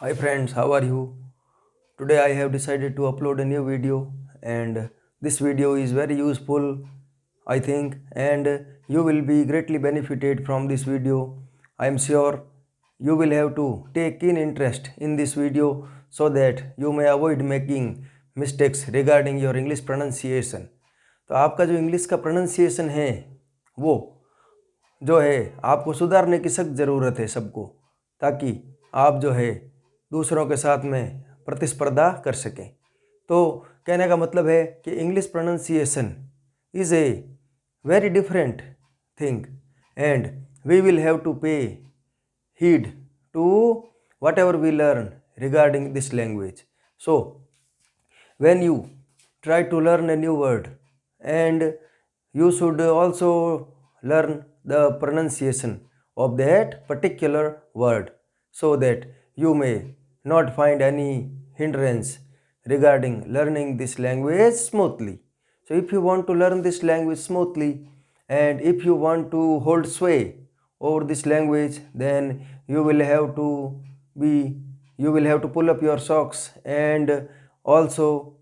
Hi friends, how are you? Today I have decided to upload a new video and this video is very useful I think and you will be greatly benefited from this video. I am sure you will have to take keen interest in this video so that you may avoid making mistakes regarding your English pronunciation. तो आपका जो English का pronunciation है वो जो है आपको सुधारने की सख्त ज़रूरत है सबको, ताकि आप जो है दूसरों के साथ में प्रतिस्पर्धा कर सकें। तो कहने का मतलब है कि English pronunciation is a very different thing and we will have to pay heed to whatever we learn regarding this language. So when you try to learn a new word, and you should also learn the pronunciation of that particular word so that you may not find any hindrance regarding learning this language smoothly. So if you want to learn this language smoothly and if you want to hold sway over this language, then you will have to be you will have to pull up your socks and also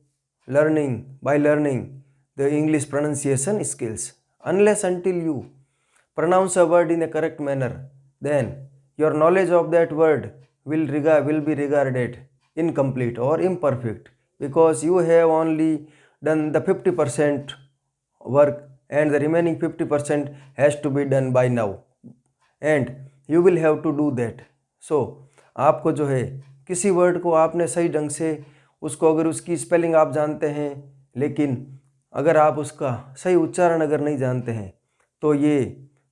learning the English pronunciation skills. Unless until you pronounce a word in a correct manner, then your knowledge of that word will be regarded incomplete or imperfect, because you have only done the 50% work and the remaining 50% has to be done by now and you will have to do that. So आपको जो है किसी word को आपने सही ढंग से उसको अगर उसकी स्पेलिंग आप जानते हैं, लेकिन अगर आप उसका सही उच्चारण अगर नहीं जानते हैं तो ये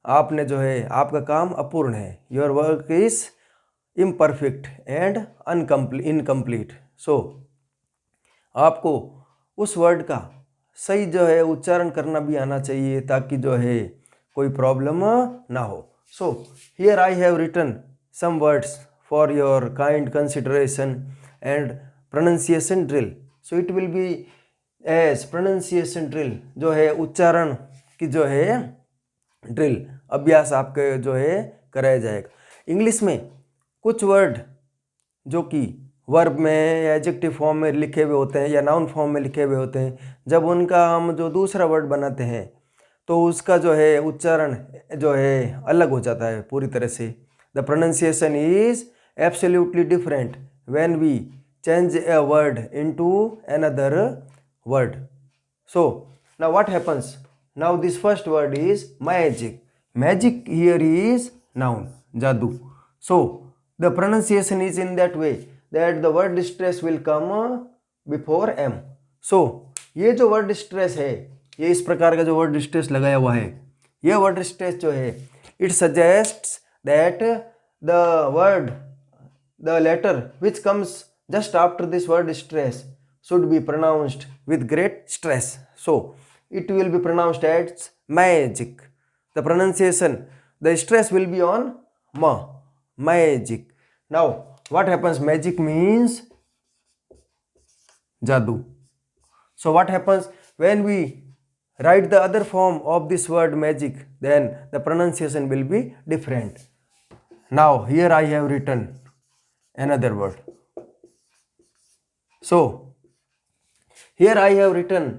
आपने जो है आपका काम अपूर्ण है. Your work is imperfect and incomplete. So आपको उस वर्ड का सही जो है उच्चारण करना भी आना चाहिए ताकि जो है कोई प्रॉब्लम ना हो. So here I have written some words for your kind consideration and pronunciation drill. So it will be as pronunciation drill, जो है उच्चारण की जो है ड्रिल अभ्यास आपके जो है कराया जाएगा. इंग्लिश में कुछ वर्ड जो कि वर्ब में या एडजेक्टिव फॉर्म में लिखे हुए होते हैं या नाउन फॉर्म में लिखे हुए होते हैं, जब उनका हम जो दूसरा वर्ड बनाते हैं तो उसका जो है उच्चारण जो है अलग हो जाता है पूरी तरह से. The pronunciation is absolutely different when we change a word into another word. So now what happens, now this first word is magic. Magic here is noun, जादू. So the pronunciation is in that way that the word stress will come before M. So ये जो word stress है, ये इस प्रकार का जो word stress लगाया हुआ है, ये वर्ड स्ट्रेस जो है it suggests that the word the letter which comes just after this word stress should be pronounced with great stress. So it will be pronounced as magic. The pronunciation, the stress will be on M, magic. Now what happens, magic means जादू. So what happens when we write the other form of this word magic, then the pronunciation will be different. Now here I have written another word. So here I have written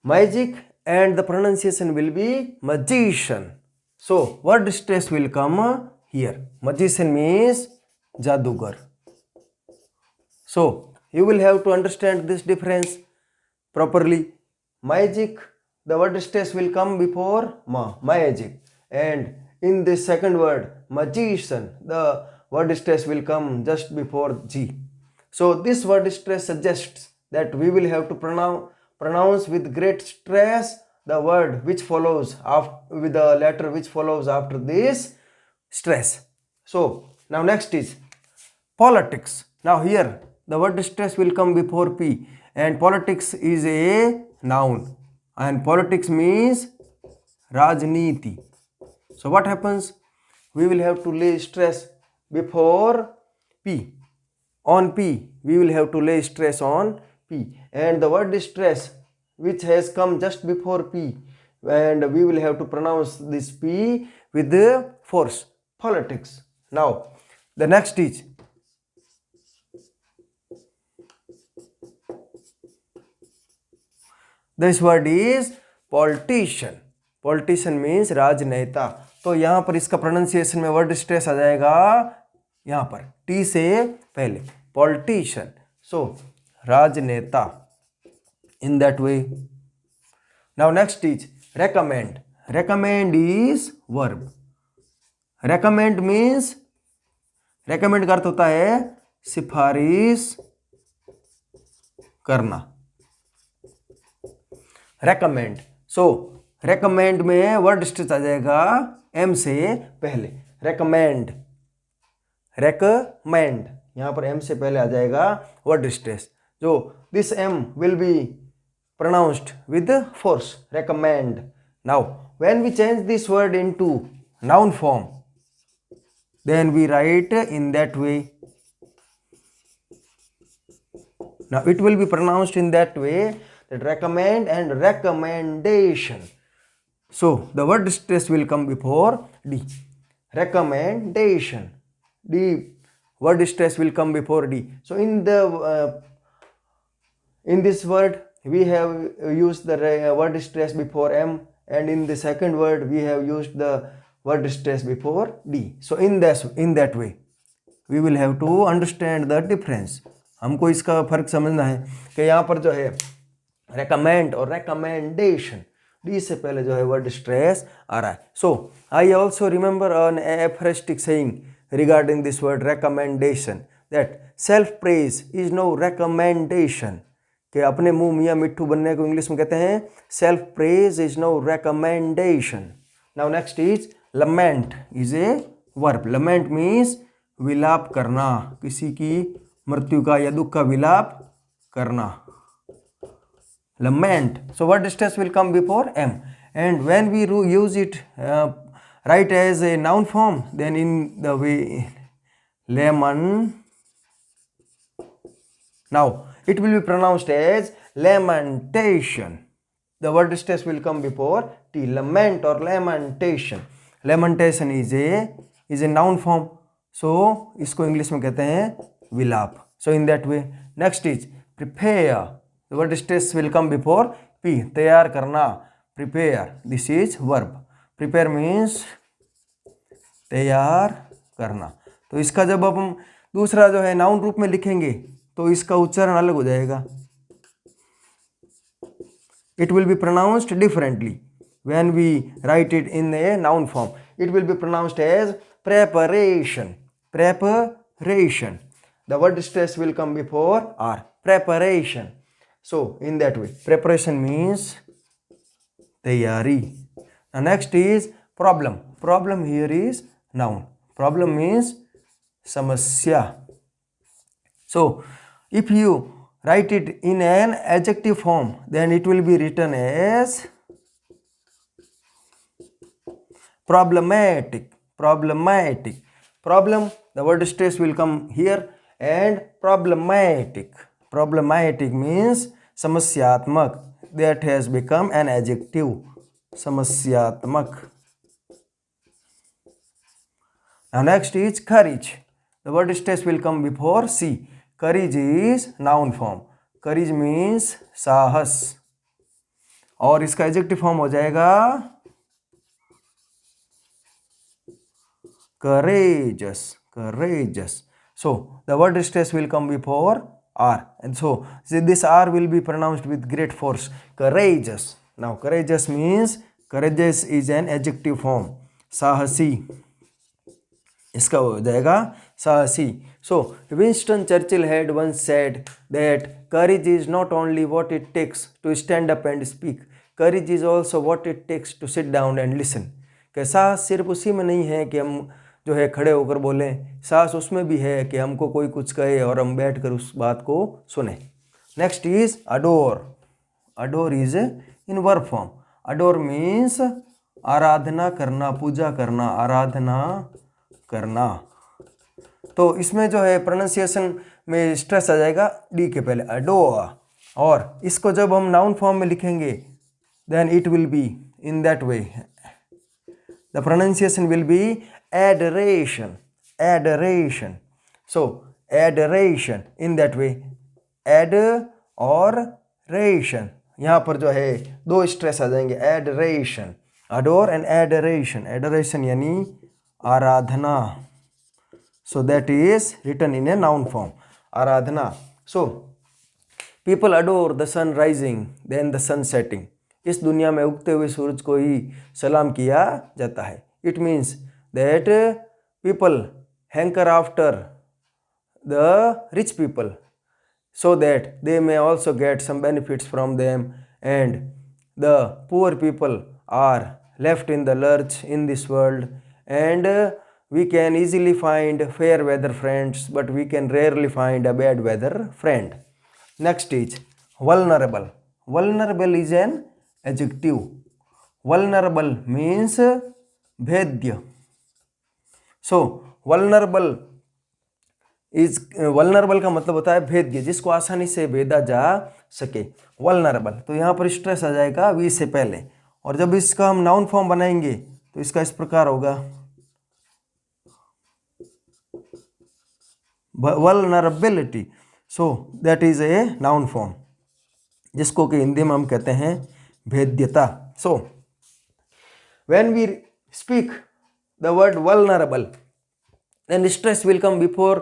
magic and the pronunciation will be magician. So word stress will come here. Magician means jadugar. So you will have to understand this difference properly. Magic, the word stress will come before ma, magic, and in this second word magician, the word stress will come just before g. So this word stress suggests that we will have to pronounce with great stress the word which follows after, with the letter which follows after this stress. So now next is politics. Now here the word stress will come before p, and politics is a noun and politics means rajniti. So what happens, we will have to lay stress before p. On p we will have to lay stress on p, and the word stress which has come just before p, and we will have to pronounce this p with the force, politics. Now the next is this word is politician. Politician means राजनेता. तो यहाँ पर इसका pronunciation में word stress आ जाएगा यहाँ पर T से पहले, पॉलिटिशियन. सो राजनेता, इन that way. Now next is recommend. Recommend is verb. Recommend means, recommend का अर्थ होता है सिफारिश करना. रेकमेंड. सो रेकमेंड में वर्ड स्ट्रेस आ जाएगा एम से पहले. रेकमेंड, रेकमेंड, यहां पर एम से पहले आ जाएगा वर्ड स्ट्रेस. जो this M will be pronounced with force. Recommend. Now when we change this word into noun form, then we write in that way. Now it will be pronounced in that way, that recommend and recommendation. So the word stress will come before D. Recommendation. D word stress will come before D. So in the in this word we have used the word stress before M, and in the second word we have used the word stress before D. So in that way we will have to understand the difference. हमको इसका फर्क समझना है कि यहाँ पर जो है recommend और recommendation, D से पहले जो है word stress आ रहा है. So I also remember an aphoristic saying regarding this word recommendation, that self praise is no recommendation. कि अपने मुंह मियाँ मिट्ठू बनने को इंग्लिश में कहते हैं self praise is no recommendation. Now next is lament. Is a verb. Lament means विलाप करना, किसी की मृत्यु का या दुख का विलाप करना. Lament. So word stress will come before M, and when we use it right as a noun form, then in the way lemon. Now it will be pronounced as lamentation. The word stress will come before T. Lament or lamentation. Lamentation is a noun form. So इसको English में कहते हैं विलाप. So in that way. Next is prepare. The word stress will come before P. तैयार करना. Prepare. This is verb. Prepare means तैयार करना. तो इसका जब हम दूसरा जो है नाउन रूप में लिखेंगे तो इसका उच्चारण अलग हो जाएगा. It will be pronounced differently when we write it in a noun form. It will be pronounced as preparation. Preparation. The word stress will come before R. Preparation. So in that way preparation means तैयारी. Next is problem. Problem here is noun. Problem means समस्या. So if you write it in an adjective form, then it will be written as problematic. Problematic. Problem, the word stress will come here, and problematic. Problematic means samasyatmak. That has become an adjective. Samasyatmak. Now next is courage. The word stress will come before C. Courage is noun form. Courage means साहस, और इसका adjective form हो जाएगा courageous. Courageous. So the word stress will come before R, and so this R will be pronounced with great force. Courageous. Now courageous means, courageous is an adjective form. साहसी, इसका हो जाएगा साहसी. So Winston Churchill had once said that courage is not only what it takes to stand up and speak, courage is also what it takes to sit down and listen. कि साहस सिर्फ उसी में नहीं है कि हम जो है खड़े होकर बोलें, साहस उसमें भी है कि हमको कोई कुछ कहे और हम बैठकर उस बात को सुने. Next is adore. Adore is in verb form. Adore means आराधना करना, पूजा करना, आराधना करना. तो इसमें जो है प्रोनाउंसिएशन में स्ट्रेस आ जाएगा डी के पहले, अडोर. और इसको जब हम नाउन फॉर्म में लिखेंगे, then it will be in that way. The pronunciation will be adoration. Adoration. So adoration in that way. Adoration. यहाँ पर जो है दो स्ट्रेस आ जाएंगे, एडरेशन, अडोर एंड एडरेशन। एडरेशन यानी आराधना, so that is written in a noun form, आराधना। So people adore the sun rising then the sun setting. इस दुनिया में उगते हुए सूरज को ही सलाम किया जाता है। It means that people hanker after the rich people so that they may also get some benefits from them, and the poor people are left in the lurch in this world, and we can easily find fair weather friends but we can rarely find a bad weather friend. Next is vulnerable. Vulnerable is an adjective. Vulnerable means भेद्य. So vulnerable is vulnerable का मतलब होता है भेद्य, जिसको आसानी से भेदा जा सके, वल्नरेबल। तो यहाँ पर स्ट्रेस आ जाएगा वी से पहले, और जब इसका हम नाउन फॉर्म बनाएंगे तो इसका इस प्रकार होगा, vulnerability. So that is a noun form, जिसको कि हिंदी में हम कहते हैं भेद्यता। So when we speak the word vulnerable, then stress will come before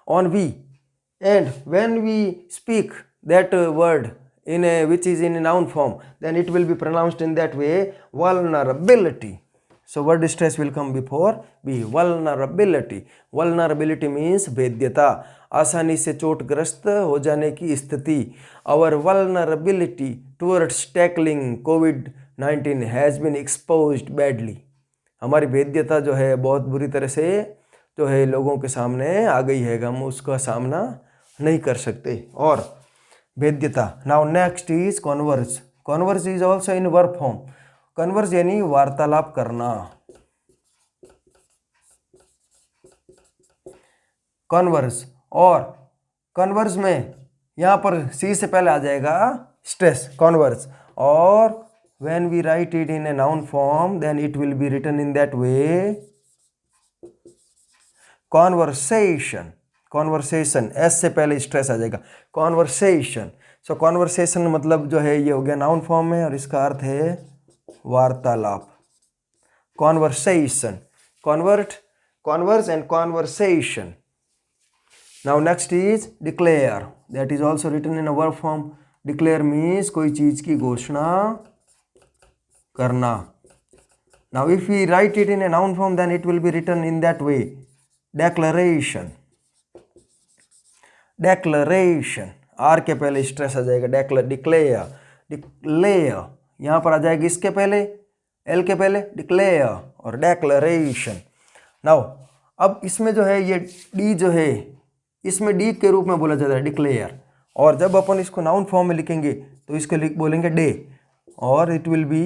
on we, and when we speak that word in a which is in a noun form, then it will be pronounced in that way, vulnerability. So word stress will come before we, vulnerability. Vulnerability means भेद्यता, आसानी से चोटग्रस्त हो जाने की स्थिति। Our vulnerability towards tackling COVID-19 has been exposed badly. हमारी भेद्यता जो है बहुत बुरी तरह से जो है लोगों के सामने आ गई है, हम उसका सामना नहीं कर सकते। और भेद्यता। Now next is converse. Converse is also in verb form. Converse यानी वार्तालाप करना। कॉन्वर्स, और कॉन्वर्स में यहाँ पर सी से पहले आ जाएगा स्ट्रेस, कॉन्वर्स। और when we write it in a noun form then it will be written in that way, conversation. Conversation, S से पहले स्ट्रेस आ जाएगा, कॉन्वर्सेशन। सो कॉन्वर्सेशन मतलब जो है ये हो गया नाउन फॉर्म में, और इसका अर्थ है वार्तालाप। Conversation, converse and conversation. Now next is declare, that is also written in a verb form. Declare means कोई चीज की घोषणा करना। Now if we write it in a noun form then it will be written in that way, declaration. Declaration, R के पहले stress आ जाएगा, declare. Declare यहाँ पर आ जाएगी इसके पहले, एल के पहले, डिक्लेयर और डेक्लरेशन। नाउ अब इसमें जो है ये डी जो है, इसमें डी के रूप में बोला जाता है डिक्लेयर, और जब अपन इसको नाउन फॉर्म में लिखेंगे तो इसको बोलेंगे डे, और it will be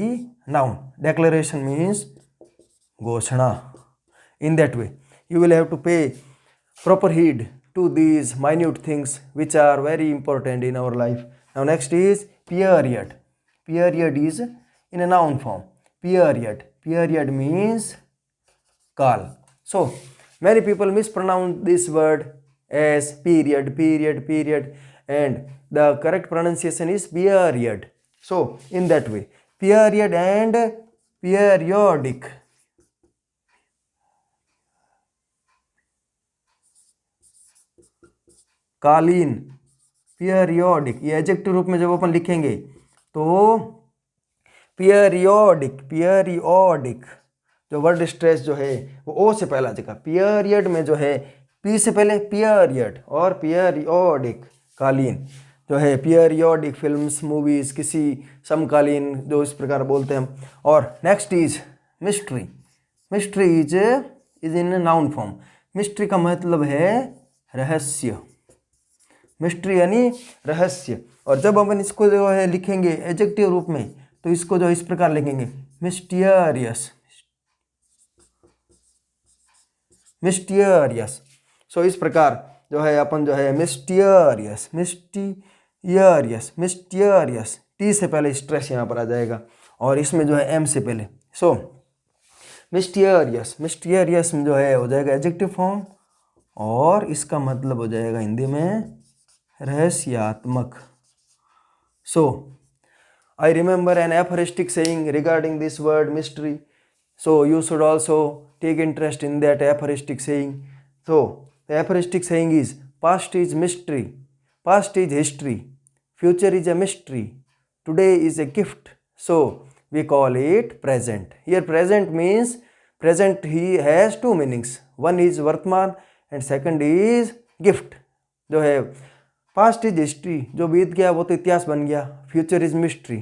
noun. Declaration means घोषणा। In that way you will have to pay proper heed to these minute things which are very important in our life. Now next is period. Period is in a noun form. Period. Period means call. So many people mispronounce this word as period, period, period, and the correct pronunciation is period. So in that way, period and periodic. कालीन, periodic, ये adjective रूप में जब अपन लिखेंगे तो periodic, periodic जो word stress जो है वो ओ से पहला जगह, पीरियड में जो है पी से पहले पीरियड, और पीरियोडिक कालीन जो है, पीरियोडिक फिल्म्स, मूवीज, किसी समकालीन जो इस प्रकार बोलते हैं हम। और next is mystery. Mystery is in noun form. Mystery का मतलब है रहस्य। मिस्ट्री यानी रहस्य, और जब अपन इसको जो है लिखेंगे एडजेक्टिव रूप में तो इसको जो इस प्रकार लिखेंगे, मिस्टीरियस, मिस्टीरियस। सो इस प्रकार जो है अपन जो है मिस्टीरियस, मिस्टीरियस, मिस्टीरियस, टी से पहले स्ट्रेस यहाँ पर आ जाएगा, और इसमें जो है एम से पहले। सो मिस्टीरियस, मिस्टीरियस जो है हो जाएगा एडजेक्टिव फॉर्म, और इसका मतलब हो जाएगा हिंदी में रहस्यात्मक। सो I remember an aphoristic saying regarding this word mystery. So you should also take interest in that aphoristic saying. So the aphoristic saying is, past is mystery, past is history, future is a mystery, today is a gift. So we call it present. Here present means, present he has two meanings. One is Vartman and second is gift. जो है past is history, जो बीत गया वो तो इतिहास बन गया. फ्यूचर इज मिस्ट्री,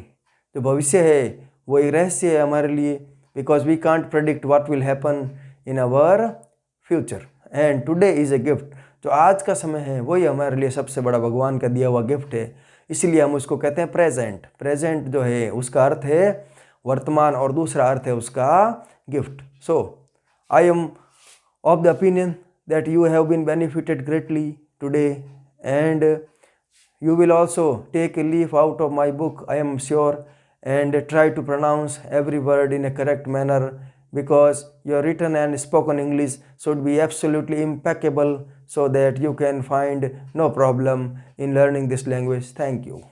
जो भविष्य है वो एक रहस्य है हमारे लिए, because we can't predict what will happen in our future. And today is a gift, जो आज का समय है वही हमारे लिए सबसे बड़ा भगवान का दिया हुआ गिफ्ट है, इसलिए हम उसको कहते हैं प्रेजेंट. प्रेजेंट जो है उसका अर्थ है वर्तमान और दूसरा अर्थ है उसका gift. So I am of the opinion that you have been benefited greatly today, and you will also take a leaf out of my book, I am sure, and try to pronounce every word in a correct manner, because your written and spoken English should be absolutely impeccable so that you can find no problem in learning this language. Thank you.